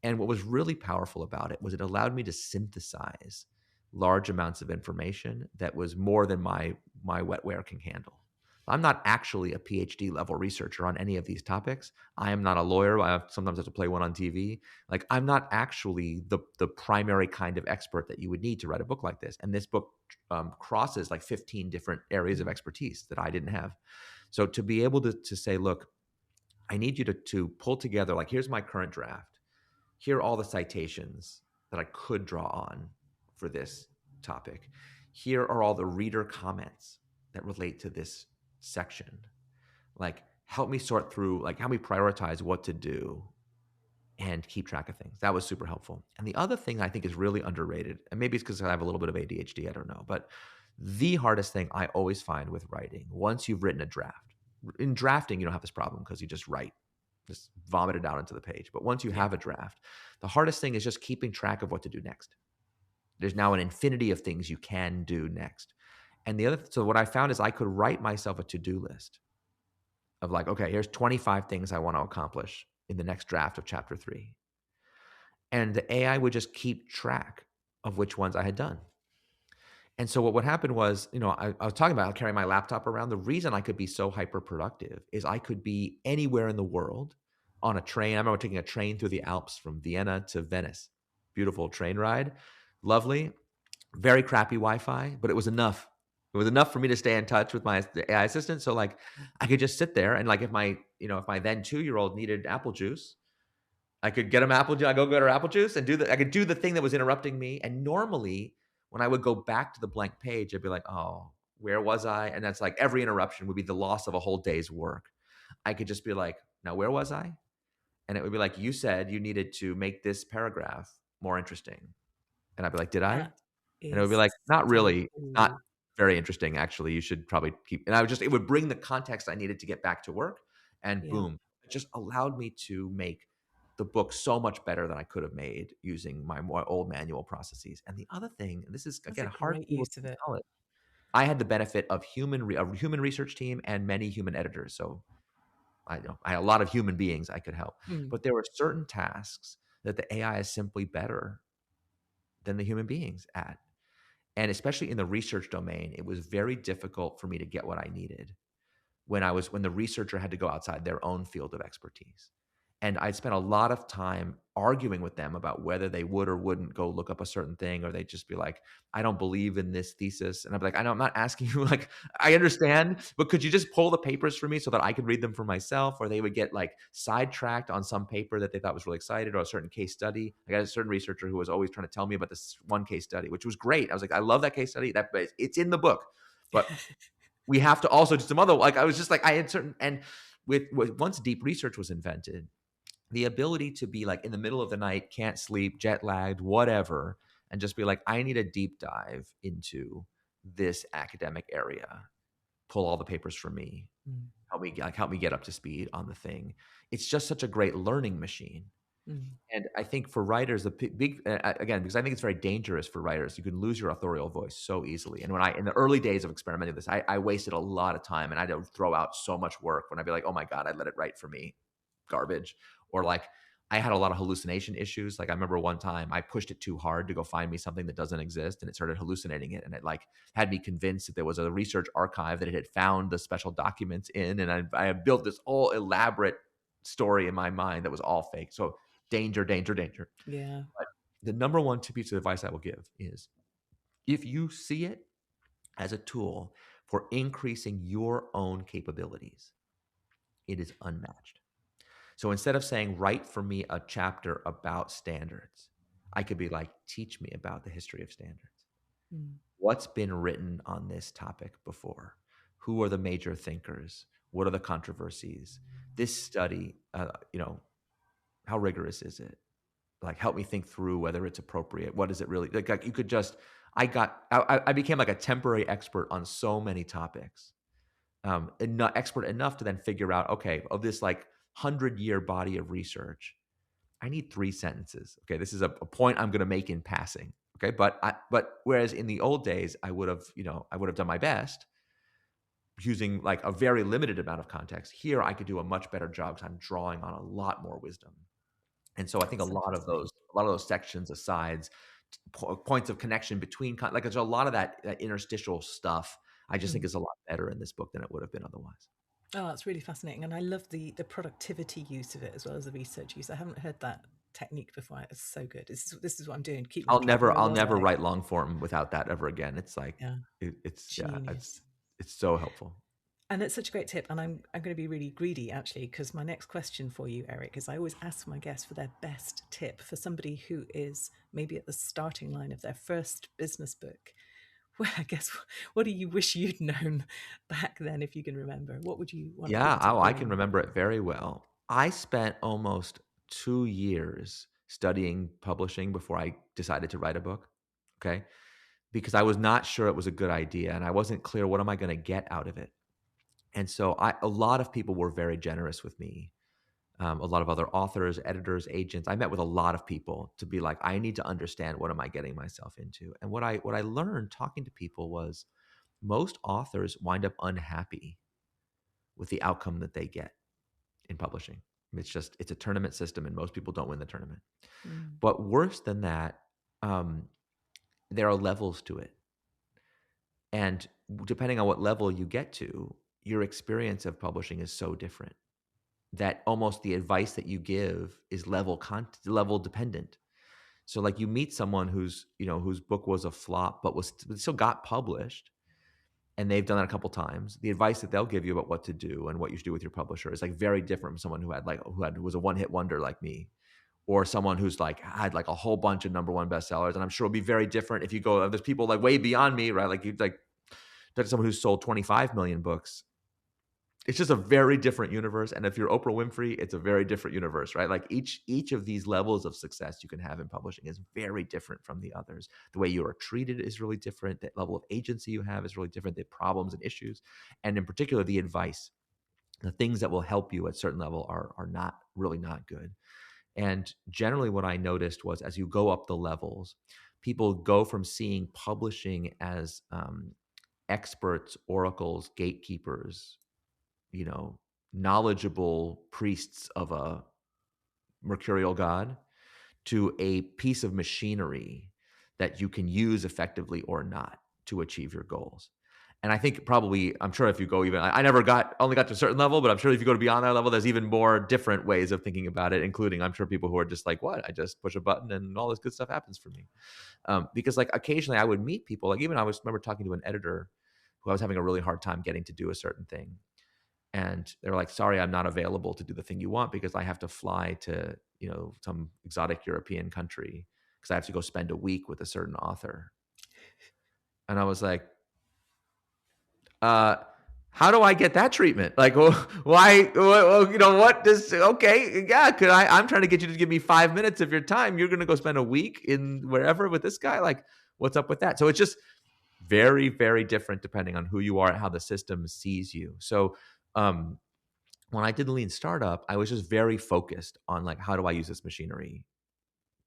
And what was really powerful about it was it allowed me to synthesize large amounts of information that was more than my wetware can handle. I'm not actually a PhD level researcher on any of these topics. I am not a lawyer. Sometimes have to play one on TV. Like I'm not actually the primary kind of expert that you would need to write a book like this. And this book crosses like 15 different areas of Mm. expertise that I didn't have. So to be able to say, look, I need you to pull together, like, here's my current draft. Here are all the citations that I could draw on for this topic. Here are all the reader comments that relate to this section. Like, help me sort through, like, help me prioritize what to do and keep track of things. That was super helpful. And the other thing I think is really underrated, and maybe it's because I have a little bit of ADHD, I don't know, but the hardest thing I always find with writing, once you've written a draft, in drafting, you don't have this problem because you just write, just vomit it out into the page. But once you Yeah. have a draft, the hardest thing is just keeping track of what to do next. There's now an infinity of things you can do next. And so what I found is I could write myself a to-do list of like, okay, here's 25 things I want to accomplish in the next draft of chapter 3. And the AI would just keep track of which ones I had done. And so what would happen was, I was talking about carrying my laptop around. The reason I could be so hyper productive is I could be anywhere in the world on a train. I remember taking a train through the Alps from Vienna to Venice. Beautiful train ride. Lovely. Very crappy Wi-Fi, but it was enough. It was enough for me to stay in touch with my AI assistant. So like I could just sit there and like if my then 2-year-old needed apple juice, I could get him apple juice. I go get her apple juice and I could do the thing that was interrupting me. And normally when I would go back to the blank page, I'd be like, oh, where was I? And that's like every interruption would be the loss of a whole day's work. I could just be like, now where was I? And it would be like, you said you needed to make this paragraph more interesting. And I'd be like, did I? That And it would be is like, not so really. It's not cool. very interesting, actually. You should probably keep. And it would bring the context I needed to get back to work. And Yeah. boom, it just allowed me to make the book so much better than I could have made using my more old manual processes. And the other thing, and this is That's a again hard for great people use to of it. acknowledge, I had the benefit of a human research team and many human editors. So I had a lot of human beings I could help. Mm. But there were certain tasks that the AI is simply better than the human beings at. And especially in the research domain, it was very difficult for me to get what I needed when the researcher had to go outside their own field of expertise. And I spent a lot of time arguing with them about whether they would or wouldn't go look up a certain thing, or they'd just be like, I don't believe in this thesis. And I'd be like, I know I'm not asking you, like, I understand, but could you just pull the papers for me so that I could read them for myself? Or they would get like sidetracked on some paper that they thought was really excited, or a certain case study. I got a certain researcher who was always trying to tell me about this one case study, which was great. I was like, I love that case study. It's in the book. But we have to also do some other, like, I was just like, I had certain, and once deep research was invented, the ability to be like in the middle of the night, can't sleep, jet lagged, whatever, and just be like, I need a deep dive into this academic area, pull all the papers for me, Mm. help me get up to speed on the thing. It's just such a great learning machine. Mm. And I think for writers, the big again, because I think it's very dangerous for writers, you can lose your authorial voice so easily. And when in the early days of experimenting with this, I wasted a lot of time, and I'd throw out so much work when I'd be like, oh my God, I let it write for me, garbage. Or like I had a lot of hallucination issues. Like I remember one time I pushed it too hard to go find me something that doesn't exist, and it started hallucinating it, and it like had me convinced that there was a research archive that it had found the special documents in, and I built this whole elaborate story in my mind that was all fake. So danger, danger, danger. Yeah. But the number one piece of advice I will give is if you see it as a tool for increasing your own capabilities, it is unmatched. So instead of saying, write for me a chapter about standards, I could be like, teach me about the history of standards. Mm. What's been written on this topic before? Who are the major thinkers? What are the controversies? This study, how rigorous is it? Like help me think through whether it's appropriate. What is it really like you could just I became like a temporary expert on so many topics, not expert enough to then figure out, okay, of this like 100-year body of research, I need 3 sentences. Okay, this is a point I'm going to make in passing. Okay, but whereas in the old days I would have done my best using like a very limited amount of context. Here I could do a much better job because I'm drawing on a lot more wisdom. And so I think So fascinating. a lot of those sections, asides, points of connection between, like there's a lot of that interstitial stuff. I just think Mm. is a lot better in this book than it would have been otherwise. Oh, that's really fascinating, and I love the productivity use of it as well as the research use. I haven't heard that technique before. It's so good. This is what I'm doing. Keep me on track. Where I'll was never I? write long form without that ever again. It's like Yeah, it's yeah, genius. it's so helpful. And it's such a great tip. And I'm going to be really greedy actually, because my next question for you, Eric, is I always ask my guests for their best tip for somebody who is maybe at the starting line of their first business book. Well, I guess what do you wish you'd known back then, if you can remember? What would you want Yeah, people to I can learn? remember it very well. I spent almost 2 years studying publishing before I decided to write a book. Okay. Because I was not sure it was a good idea and I wasn't clear what am I going to get out of it. And so a lot of people were very generous with me. A lot of other authors, editors, agents. I met with a lot of people to be like, I need to understand what am I getting myself into. And what I learned talking to people was most authors wind up unhappy with the outcome that they get in publishing. It's a tournament system, and most people don't win the tournament. Mm. But worse than that, um, there are levels to it. And depending on what level you get to, your experience of publishing is so different that almost the advice that you give is level dependent. So like you meet someone whose book was a flop but still got published, and they've done that a couple times. The advice that they'll give you about what to do and what you should do with your publisher is like very different from someone who was a one-hit wonder like me, or someone who's like had like a whole bunch of number one bestsellers. And I'm sure it'll be very different if you go, there's people like way beyond me, right? Like you like that's someone who's sold 25 million books. It's just a very different universe. And if you're Oprah Winfrey, it's a very different universe, right? Like each of these levels of success you can have in publishing is very different from the others. The way you are treated is really different. The level of agency you have is really different. The problems and issues, and in particular, the advice, the things that will help you at certain level are not really not good. And generally, what I noticed was as you go up the levels, people go from seeing publishing as experts, oracles, gatekeepers, you know, knowledgeable priests of a mercurial god to a piece of machinery that you can use effectively or not to achieve your goals. And I think probably, I'm sure if you go even, I never only got to a certain level, but I'm sure if you go to beyond that level, there's even more different ways of thinking about it, including I'm sure people who are just like, what? I just push a button and all this good stuff happens for me. Because like occasionally I would meet people, like even I was remember talking to an editor who I was having a really hard time getting to do a certain thing. And they're like, sorry, I'm not available to do the thing you want because I have to fly to, some exotic European country because I have to go spend a week with a certain author. And I was like, uh, how do I get that treatment? Like, why, what does, okay, yeah, I'm trying to get you to give me 5 minutes of your time. You're going to go spend a week in wherever with this guy. Like, what's up with that? So it's just very, very different depending on who you are and how the system sees you. So, when I did the lean startup, I was just very focused on like, how do I use this machinery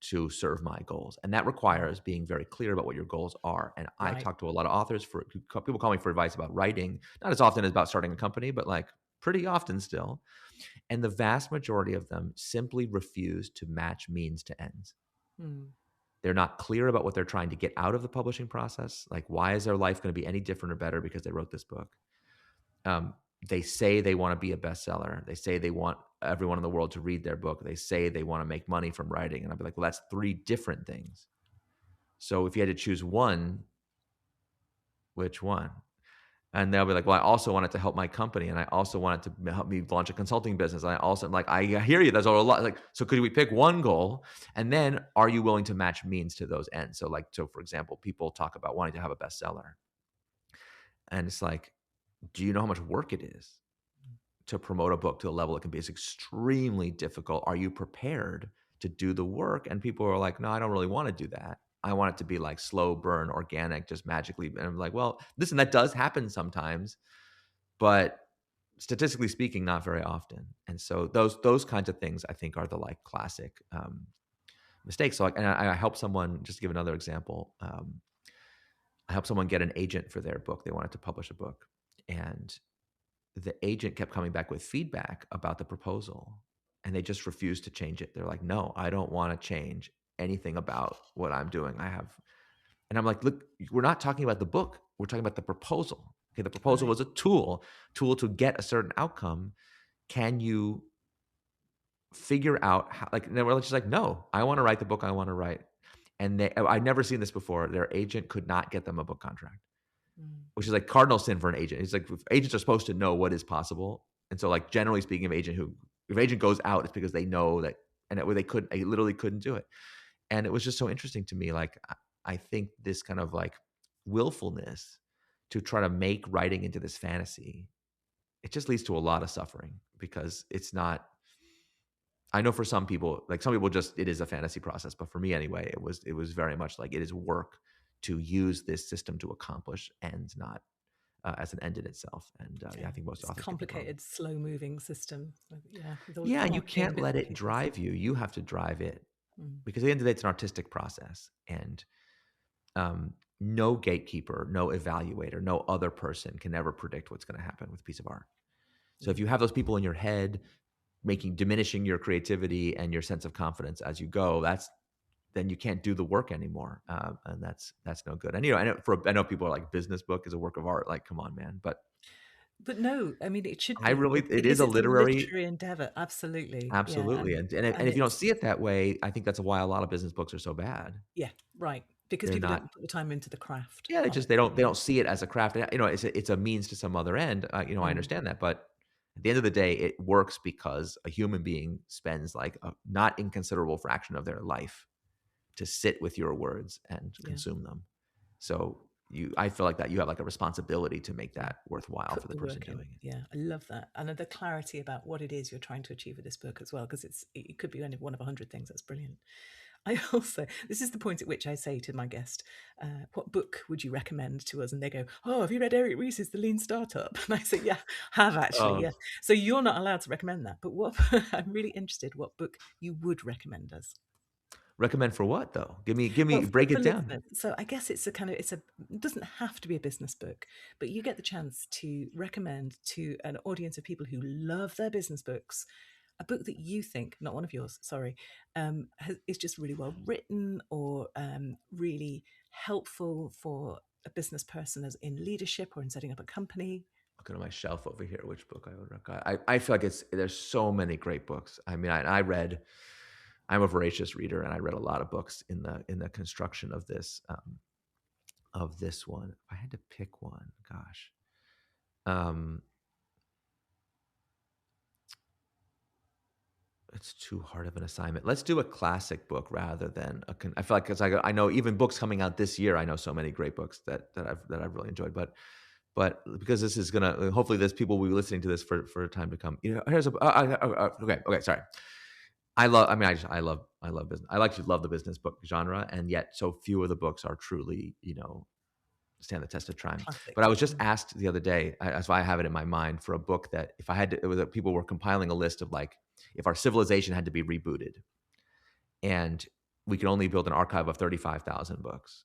to serve my goals? And that Mm. requires being very clear about what your goals are. And I Right. talk to a lot of authors for people call me for advice about writing, not as often as about starting a company, but like pretty often still. And the vast majority of them simply refuse to match means to ends. Mm. They're not clear about what they're trying to get out of the publishing process. Like, why is their life going to be any different or better because they wrote this book? Um, they say they want to be a bestseller. They say they want everyone in the world to read their book. They say they want to make money from writing. And I'll be like, well, that's three different things. So if you had to choose one, which one? And they'll be like, well, I also wanted to help my company, and I also wanted to help me launch a consulting business. And I also like, I hear you. There's a lot. Like, so could we pick one goal, and then are you willing to match means to those ends? So, like, so for example, people talk about wanting to have a bestseller, and it's like, do you know how much work it is to promote a book to a level it can be? It's extremely difficult. Are you prepared to do the work? And people are like, no, I don't really want to do that. I want it to be like slow burn, organic, just magically. And I'm like, well, listen, that does happen sometimes, but statistically speaking, not very often. And so those kinds of things I think are the like classic mistakes. So like, and I help someone, just to give another example. I helped someone get an agent for their book. They wanted to publish a book, and the agent kept coming back with feedback about the proposal, and they just refused to change it. They're like, no, I don't want to change anything about what I'm doing. And I'm like, look, we're not talking about the book. We're talking about the proposal. Okay, the proposal Right. was a tool to get a certain outcome. Can you figure out how, like, and they were just like, no, I want to write the book I want to write. And I'd never seen this before. Their agent could not get them a book contract, Mm. which is like cardinal sin for an agent. It's like agents are supposed to know what is possible. And so like generally speaking, if agent goes out, it's because they know that, and they literally couldn't do it. And it was just so interesting to me. Like, I think this kind of like willfulness to try to make writing into this fantasy, it just leads to a lot of suffering because it's not, I know for some people just, it is a fantasy process, but for me anyway, it was very much like it is work to use this system to accomplish ends, not as an end in itself. And yeah, Yeah. I think most It's a authors get that wrong. complicated, slow moving system. Yeah. With all Yeah, and you marketing and can't bits let and it pieces. drive you. You have to drive it, Mm. because at the end of the day, it's an artistic process, and no gatekeeper, no evaluator, no other person can ever predict what's going to happen with a piece of art. So if Mm. you have those people in your head diminishing your creativity and your sense of confidence as you go, then you can't do the work anymore, and that's no good. And I know people are like, business book is a work of art. Like, come on, man. But But no, I mean, it should I be. really, it It is is. a It's a literary, literary endeavor. Absolutely. Yeah. absolutely. And And if you don't it's, see it that way, I think that's why a lot of business books are so bad. yeah, right. Because They're people not. don't put the time into the craft Yeah, of it. they don't see it as a craft. It's a means to some other end. I Mm. understand that, but at the end of the day, it works because a human being spends like a not inconsiderable fraction of their life to sit with your words and Yeah. consume them. So I feel like that you have like a responsibility to make Yeah. that worthwhile for Put the the person work in. doing it. Yeah, I love that. And the clarity about what it is you're trying to achieve with this book as well, because it could be only one of 100 things. That's brilliant. I also, this is the point at which I say to my guest, what book would you recommend to us? And they go, oh, have you read Eric Ries's The Lean Startup? And I say, yeah, have actually, Oh, yeah. So you're not allowed to recommend that. But what I'm really interested what book you would recommend us. recommend for what though? Well, Break for it down. listeners, so I guess it doesn't have to be a business book, but you get the chance to recommend to an audience of people who love their business books a book that you think, not one of yours, sorry, is just really well written or really helpful for a business person as in leadership or in setting up a company. Looking at my shelf over here, which book I would recommend. I feel like there's so many great books. I mean, I'm a voracious reader, and I read a lot of books in the construction of this one. If I had to pick one, gosh, um, it's too hard of an assignment. Let's do a classic book rather than I feel like, because I know even books coming out this year, I know so many great books that I've really enjoyed. But because this is gonna, hopefully, there's people will be listening to this for time to come. Here's a okay. Sorry. I love business. I like to love the business book genre, and yet so few of the books are truly, stand the test of time. Classic. But I was just asked the other day, that's why I have it in my mind, for a book that if I had to, it was that people were compiling a list of like, if our civilization had to be rebooted and we could only build an archive of 35,000 books,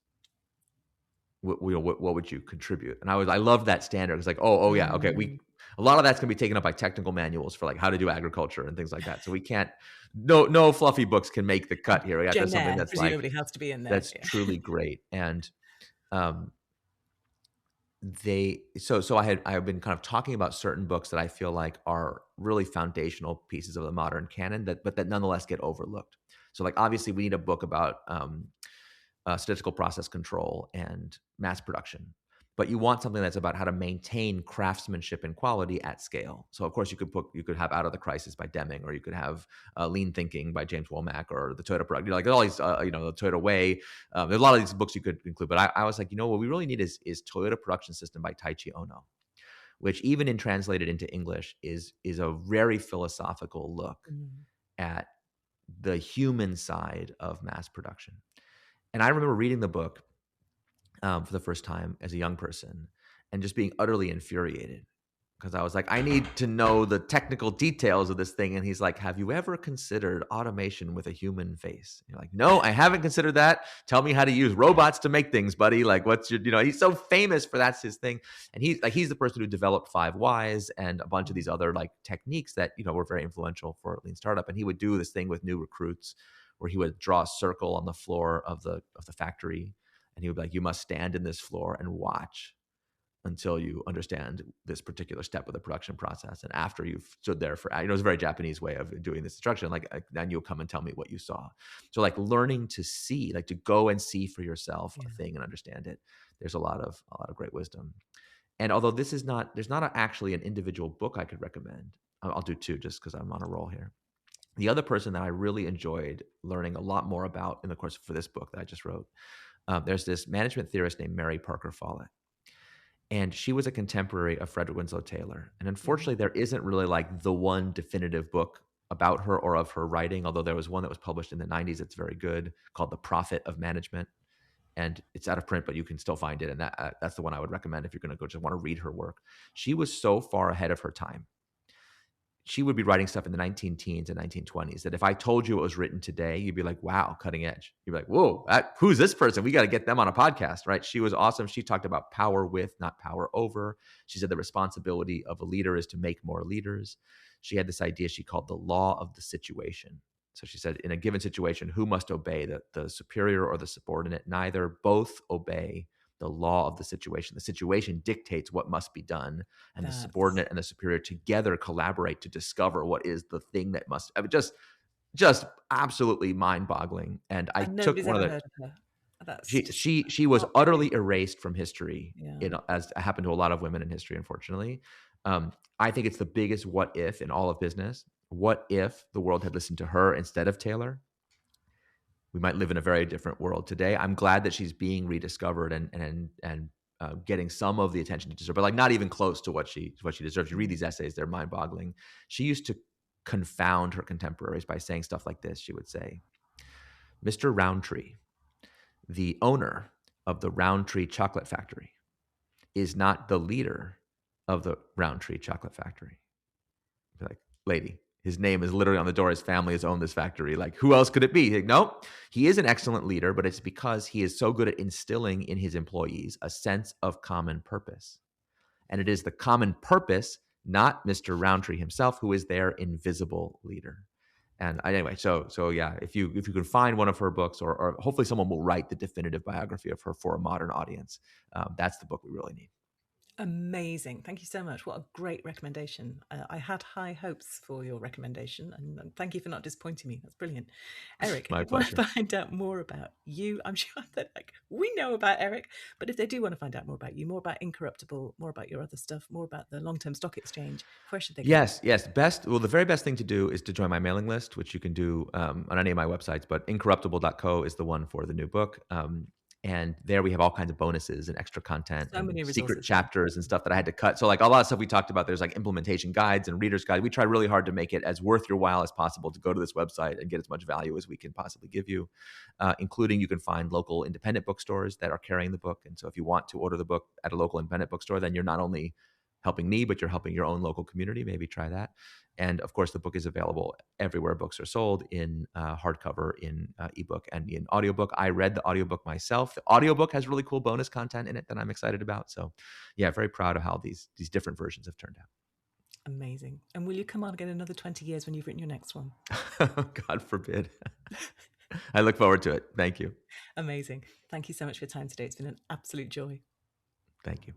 what would you contribute? And I loved that standard. It's like, oh yeah, okay. Mm. A lot of that's gonna be taken up by technical manuals for like how to do agriculture and things like that. So we can't, no fluffy books can make the cut here. We got to Jane something Eyre that's like, presumably has to be in there. that's Yeah. truly great. And um, I've been kind of talking about certain books that I feel like are really foundational pieces of the modern canon but that nonetheless get overlooked. So like obviously we need a book about statistical process control and mass production, but you want something that's about how to maintain craftsmanship and quality at scale. So of course you could have Out of the Crisis by Deming, or you could have Lean Thinking by James Womack, or the Toyota product. Like all these, the Toyota Way. There's a lot of these books you could include, but I was like, what we really need is Toyota Production System by Taichi Ono, which even in translated into English is a very philosophical look at the human side of mass production. And I remember reading the book for the first time as a young person and just being utterly infuriated because I was like, I need to know the technical details of this thing. And he's like, have you ever considered automation with a human face? And you're like, no, I haven't considered that. Tell me how to use robots to make things, buddy. Like, what's your, he's so famous for that's his thing. And he's the person who developed 5 Whys and a bunch of these other like techniques that, were very influential for Lean Startup. And he would do this thing with new recruits where he would draw a circle on the floor of the factory. And he would be like, you must stand in this floor and watch until you understand this particular step of the production process. And after you've stood there for, it was a very Japanese way of doing this instruction. Like, then you'll come and tell me what you saw. So like learning to see, like to go and see for yourself a thing and understand it. There's a lot of great wisdom. And although there's not actually an individual book I could recommend, I'll do 2 just because I'm on a roll here. The other person that I really enjoyed learning a lot more about in the course for this book that I just wrote, there's this management theorist named Mary Parker Follett. And she was a contemporary of Frederick Winslow Taylor. And unfortunately, there isn't really like the one definitive book about her or of her writing, although there was one that was published in the 90s that's very good called The Profit of Management. And it's out of print, but you can still find it. And that's the one I would recommend if you're going to go just want to read her work. She was so far ahead of her time. She would be writing stuff in the 19-teens and 1920s that if I told you it was written today, you'd be like, wow, cutting edge. You'd be like, whoa, who's this person? We got to get them on a podcast, right? She was awesome. She talked about power with, not power over. She said the responsibility of a leader is to make more leaders. She had this idea she called the law of the situation. So she said, in a given situation, who must obey, the superior or the subordinate? Neither. Both obey the law of the situation. The situation dictates what must be done, and the subordinate and the superior together collaborate to discover what is the thing that must. I mean, just absolutely mind-boggling. And I took one of the. Heard of her. That's she was utterly erased from history, Yeah. as happened to a lot of women in history, unfortunately. I think it's the biggest what if in all of business. What if the world had listened to her instead of Taylor? We might live in a very different world today. I'm glad that she's being rediscovered and getting some of the attention she deserves, but like not even close to what she deserves. You read these essays; they're mind-boggling. She used to confound her contemporaries by saying stuff like this. She would say, "Mr. Roundtree, the owner of the Roundtree Chocolate Factory, is not the leader of the Roundtree Chocolate Factory." Be like, lady, his name is literally on the door. His family has owned this factory. Like, who else could it be? Like, no, he is an excellent leader, but it's because he is so good at instilling in his employees a sense of common purpose. And it is the common purpose, not Mr. Roundtree himself, who is their invisible leader. And anyway, so yeah, if you can find one of her books, or hopefully someone will write the definitive biography of her for a modern audience, that's the book we really need. Amazing. Thank you so much. What a great recommendation. I had high hopes for your recommendation, and thank you for not disappointing me. That's brilliant. Eric, My if they want pleasure. to find out more about you, I'm sure that we know about Eric, but if they do want to find out more about you, more about Incorruptible, more about your other stuff, more about the long-term stock exchange, where should they go? Yes. The very best thing to do is to join my mailing list, which you can do on any of my websites, but incorruptible.co is the one for the new book. And there we have all kinds of bonuses and extra content So and many secret resources there. chapters and stuff that I had to cut. So like a lot of stuff we talked about, there's like implementation guides and readers guides. We try really hard to make it as worth your while as possible to go to this website and get as much value as we can possibly give you, including you can find local independent bookstores that are carrying the book. And so if you want to order the book at a local independent bookstore, then you're not only helping me, but you're helping your own local community. Maybe try that. And of course, the book is available everywhere books are sold, in hardcover, in ebook, and in audiobook. I read the audiobook myself. The audiobook has really cool bonus content in it that I'm excited about. So yeah, very proud of how these different versions have turned Amazing. And will you come on again another 20 years when you've written your next one? out. God forbid. I look forward to it. Thank you. Amazing. Thank you so much for your time today. It's been an absolute joy. Thank you.